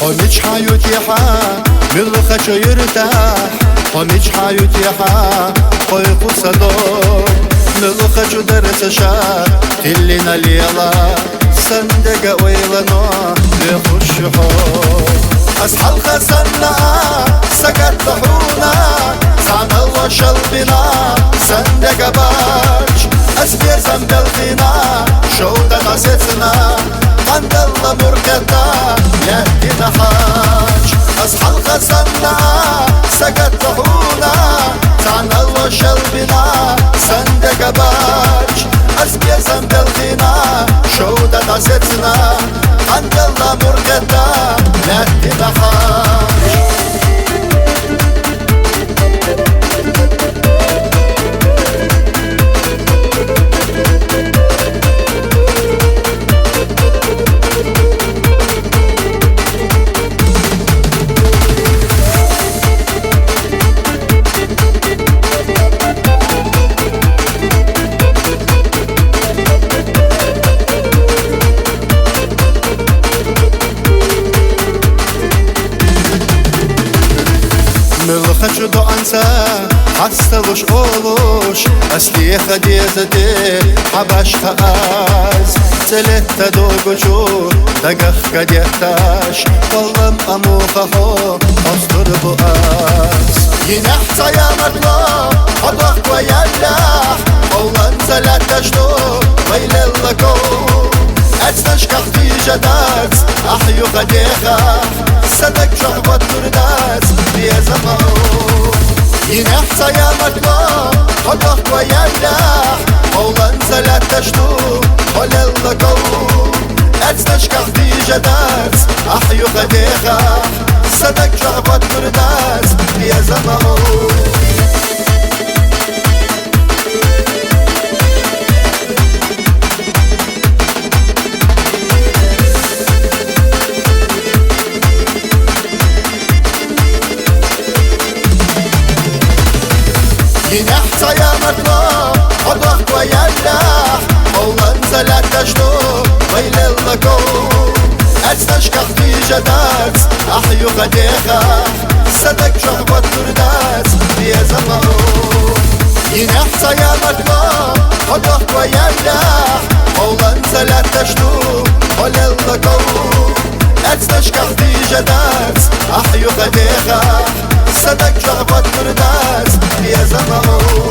ومش حيتيحا بالخش يرتاح ومش حيتيحا قيق صدور بالخش درس شا تلنا ليلا صندق ويلنا بخش حور أصحى الخسنا سكت طحونا سعنا وشلبنا صندق باج أسبير زنب الخنا شوطة ناسيتنا عند الله مركتا يهدينا حاج أصحى الخسنا سكت طحونا سعنا وشلبنا صندق باج أسبير زنب الخنا شوطة ناسيتنا عند الله مركتا يهدينا حاج ملخش دو أنسى حسلوش أولوش أسلي خديزتي حبش خاز سلت دوغشو دقخ قديتاش طلم أموخه أصدر بؤاس ينحت يا مرلا أضخ ويلاح أولن سلتشتو ويل اللكو أتنش كختي جداكس أحيو خديخة صدق شعبت كرداس بيزمو ينحت يا مرلا أضخ ويلاح أولن سلتشتو ويل اللكو أتنش كختي جداكس أحيو خديخة صدق شعبت كرداس بيزمو ينحت يا مرلا أضخ ويلاح أولن سلتشتو ويل اللكو أتنش كختي جداكس أحيو خديخة صدق شعبت كرداس بيزمو ينحت يا مرلا أضخ ويلاح أولن سلتشتو ويل اللكو أتنش كختي جداكس أحيو خديخة صدق شعبت كرداس بيزمو